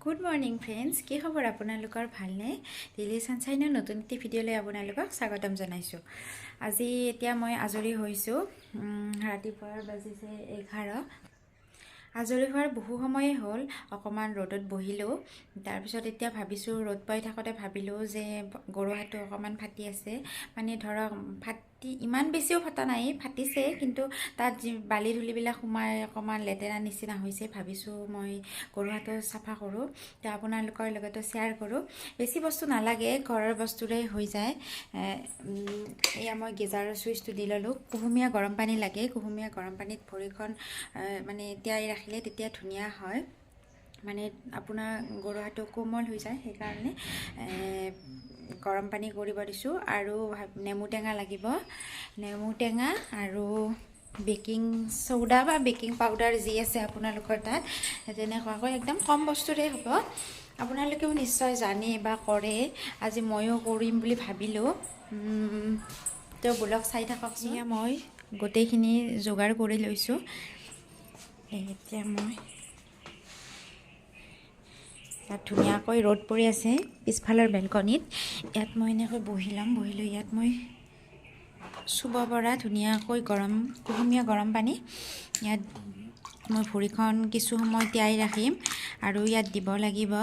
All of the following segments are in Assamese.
গুড মৰ্নিং ফ্ৰেণ্ডছ, কি খবৰ আপোনালোকৰ? ভালনে? ডেইলি ছানশ্বাইনৰ নতুন এটি ভিডিঅ'লৈ আপোনালোকক স্বাগতম জনাইছোঁ। আজি এতিয়া মই আজৰি হৈছোঁ। ৰাতিপুৱাৰ বাজিছে 11। আজৰি হোৱাৰ বহু সময়ে হ'ল। অকণমান ৰ'দত বহিলোঁ। তাৰপিছত এতিয়া ভাবিছোঁ, ৰ'দ পাই থাকোঁতে ভাবিলোঁ যে গৰু হাতটো অকণমান ফাটি আছে, মানে ধৰক ইমান বেছিও ফটা নাই, ফাটিছে, কিন্তু তাত যি বালি ধূলিবিলাক সোমাই অকণমান লেতেৰা নিচিনা হৈছে। ভাবিছোঁ মই গৰু হাতটো চাফা কৰোঁ, তো আপোনালোকৰ লগতো শ্বেয়াৰ কৰোঁ। বেছি বস্তু নালাগে, ঘৰৰ বস্তুৰে হৈ যায়। এয়া মই গিজাৰৰ চুইচটো দি ল'লোঁ। কুহুমীয়া গৰম পানী লাগে। কুহুমীয়া গৰম পানীত ভৰিখন মানে তিয়াই ৰাখিলে তেতিয়া ধুনীয়া হয়, মানে আপোনাৰ গৰু হাতটো কোমল হৈ যায়। সেইকাৰণে গৰম পানী কৰিব দিছোঁ। আৰু নেমু টেঙা লাগিব, নেমু টেঙা আৰু বেকিং চ'ডা বা বেকিং পাউডাৰ যি আছে আপোনালোকৰ তাত, তেনেকুৱাকৈ একদম কম বস্তুৰে হ'ব। আপোনালোকেও নিশ্চয় জানে বা কৰে, আজি ময়ো কৰিম বুলি ভাবিলোঁ। তো ব্লগ চাই থাককচোন। মই গোটেইখিনি যোগাৰ কৰি লৈছোঁ। এতিয়া মই ইয়াত ধুনীয়াকৈ ৰ'দ পৰি আছে পিছফালৰ বেলকনিত। ইয়াত মই এনেকৈ বহি ল'ম। বহি লৈ ইয়াত মই চুব পৰা ধুনীয়াকৈ কুহুমীয়া গৰম পানী, ইয়াত মই ভৰিখন কিছু সময় তিয়াই ৰাখিম। আৰু ইয়াত দিব লাগিব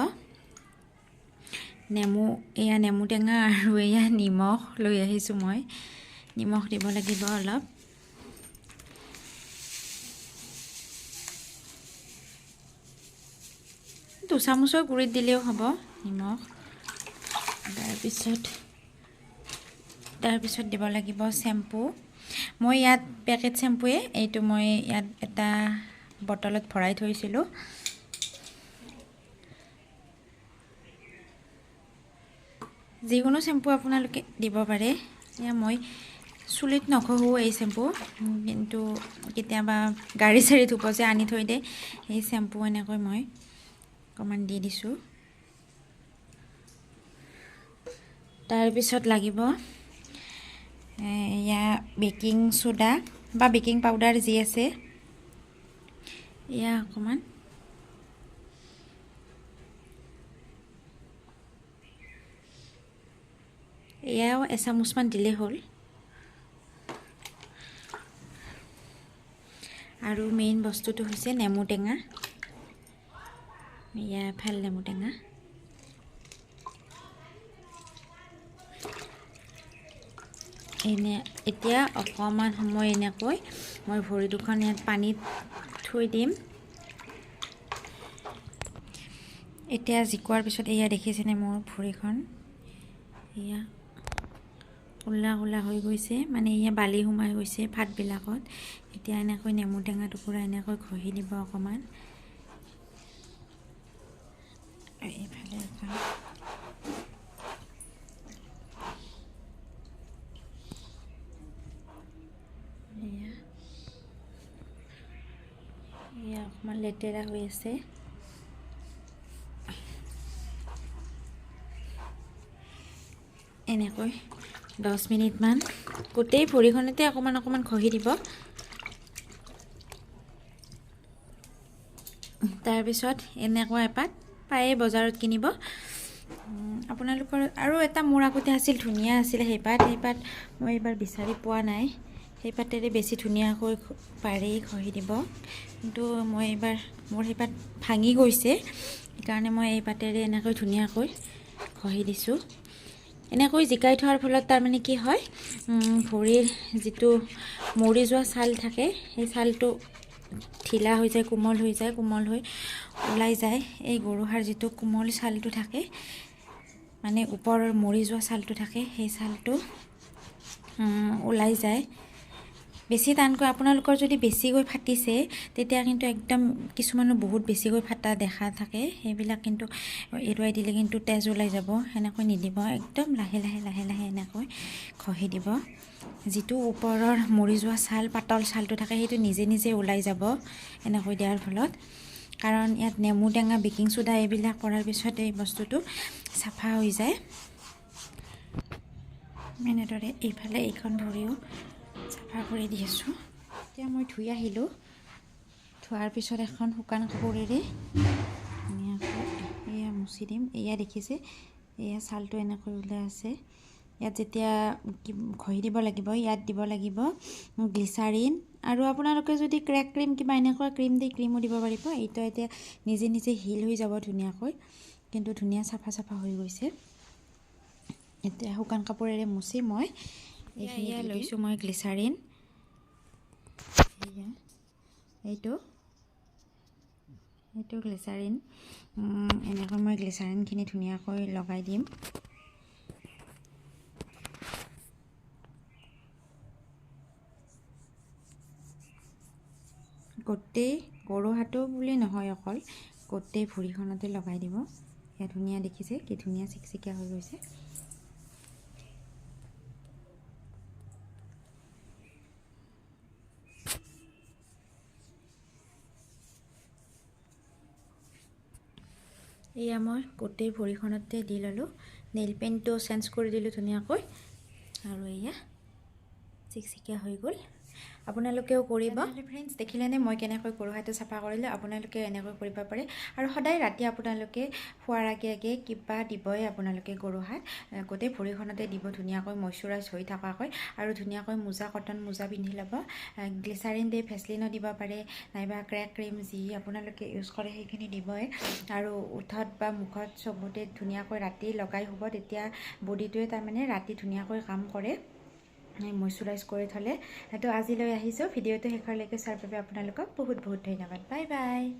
নেমু টেঙা আৰু এয়া নিমখ লৈ আহিছোঁ মই। নিমখ দিব লাগিব অলপ। দুচামুচৰ গুৰিত দিলেও হ'ব নিমখ। তাৰপিছত দিব লাগিব চেম্পু। মই ইয়াত পেকেট চেম্পুৱে, এইটো মই ইয়াত এটা বটলত ভৰাই থৈছিলোঁ। যিকোনো চেম্পু আপোনালোকে দিব পাৰে। এয়া মই চুলিত নঘহোঁ এই চেম্পু, কিন্তু কেতিয়াবা গাড়ী চাড়ী ধুব যে আনি থৈ দে, সেই চেম্পু এনেকৈ মই অকণমান দি দিছোঁ। তাৰপিছত লাগিব এয়া বেকিং চ'ডা বা বেকিং পাউডাৰ যি আছে, এয়া অকণমান। এয়াও এচামুচমান দিলেই হ'ল। আৰু মেইন বস্তুটো হৈছে নেমু টেঙা। এয়া ভাল নেমু টেঙা। এতিয়া অকণমান সময় এনেকৈ মই ভৰি দুখন ইয়াত পানীত থৈ দিম। এতিয়া জিকোৱাৰ পিছত এয়া দেখিছেনে মোৰ ভৰিখন, এয়া ক'লা ক'লা হৈ গৈছে, মানে এয়া বালি সোমাই গৈছে ফাটবিলাকত। এতিয়া এনেকৈ নেমু টেঙা টুকুৰা এনেকৈ ঘঁহি দিব অকণমান। এইফালে এখন এয়া অকণমান লেতেৰা হৈ আছে। এনেকৈ 10 মিনিটমান গোটেই ভৰিখনতে অকণমান অকণমান ঘঁহি দিব। তাৰপিছত এনেকুৱা এপাত পায়ে বজাৰত কিনিব আপোনালোকৰ। আৰু এটা মোৰ আগতে আছিল, ধুনীয়া আছিলে সেইপাত মই এইবাৰ বিচাৰি পোৱা নাই। সেই পাতেৰে বেছি ধুনীয়াকৈ পাৰি ঘঁহি দিব, কিন্তু মই এইবাৰ মোৰ সেইপাত ভাঙি গৈছে, সেইকাৰণে মই এই পাতেৰে এনেকৈ ধুনীয়াকৈ ঘঁহি দিছোঁ। এনেকৈ জিকাই থোৱাৰ ফলত তাৰমানে কি হয়, ভৰিৰ যিটো মৰি যোৱা ছাল থাকে, সেই ছালটো ঢিলা হৈ যায়, কোমল হৈ যায়, কোমল হৈ ওলাই যায়। এই গৰুহাৰ যিটো কোমল ছালটো থাকে, মানে ওপৰৰ মৰি যোৱা ছালটো থাকে, সেই ছালটো ওলাই যায়। বেছি টানকৈ আপোনালোকৰ যদি বেছিকৈ ফাটিছে, তেতিয়া কিন্তু একদম কিছুমানৰ বহুত বেছিকৈ ফাটা দেখা থাকে, সেইবিলাক কিন্তু এৰুৱাই দিলে কিন্তু তেজ ওলাই যাব। সেনেকৈ নিদিব, একদম লাহে লাহে লাহে লাহে এনেকৈ ঘঁহি দিব। যিটো ওপৰৰ মৰি যোৱা ছাল, পাতল ছালটো থাকে, সেইটো নিজে নিজে ওলাই যাব এনেকৈ দিয়াৰ ফলত। কাৰণ ইয়াত নেমু টেঙা, বেকিং চ'ডা এইবিলাক কৰাৰ পিছত এই বস্তুটো চাফা হৈ যায়। এনেদৰে এইফালে এইখন ভৰিও চাফা কৰি দি আছোঁ। এতিয়া মই ধুই আহিলোঁ। ধোৱাৰ পিছত এখন শুকান কাপোৰেৰে ধুনীয়াকৈ মুছি দিম। এয়া দেখিছে, এয়া ছালটো এনেকৈ ওলাই আছে। ইয়াত যেতিয়া ঘঁহি দিব লাগিব, ইয়াত দিব লাগিব গ্লিচাৰিন, আৰু আপোনালোকে যদি ক্ৰেক ক্ৰীম কিবা এনেকুৱা ক্ৰীম দি ক্ৰীমো দিব পাৰিব। এইটো এতিয়া নিজে নিজে হিল হৈ যাব ধুনীয়াকৈ, কিন্তু ধুনীয়া চাফা হৈ গৈছে। এতিয়া শুকান কাপোৰেৰে মুচি মই এইখিনি লৈছোঁ। মই গ্লিচাৰিন, এইটো গ্লিচাৰিন, এনেকৈ মই গ্লিচাৰিনখিনি ধুনীয়াকৈ লগাই দিম। গোটেই গৰু হাতো বুলি নহয়, অকল গোটেই ভৰিখনতে লগাই দিব। এয়া ধুনীয়া দেখিছে, কি ধুনীয়া চিকচিকীয়া হৈ গৈছে। এয়া মই গোটেই ভৰিখনতে দি ল'লোঁ। নেইল পেইণ্টটো চেঞ্জ কৰি দিলোঁ ধুনীয়াকৈ, আৰু এয়া চিকচিকীয়া হৈ গ'ল। আপোনালোকেও কৰিব। ফ্ৰেণ্ডছ, দেখিলেনে মই কেনেকৈ গৰু হাতটো চাফা কৰিলোঁ? আপোনালোকেও এনেকৈ কৰিব পাৰে। আৰু সদায় ৰাতি আপোনালোকে শোৱাৰ আগে আগে কিবা দিবই আপোনালোকে গৰু হাত, গোটেই ভৰিখনতে দিব ধুনীয়াকৈ মইশ্চাৰাইজ হৈ থকাকৈ, আৰু ধুনীয়াকৈ মোজা, কটন মোজা পিন্ধি ল'ব। গ্লিচাৰিন দি ভেচলিনো দিব পাৰে, নাইবা ক্ৰেক ক্ৰীম যি আপোনালোকে ইউজ কৰে সেইখিনি দিবই। আৰু ওঠত বা মুখত চবতে ধুনীয়াকৈ ৰাতি লগাই শুব, তেতিয়া বডিটোৱে তাৰমানে ৰাতি ধুনীয়াকৈ কাম কৰে, মইশ্চাৰাইজ কৰি থ'লে। সেইটো আজিলৈ আহিছোঁ। ভিডিঅ'টো শেষলৈকে চোৱাৰ বাবে আপোনালোকক বহুত বহুত ধন্যবাদ। Bye bye.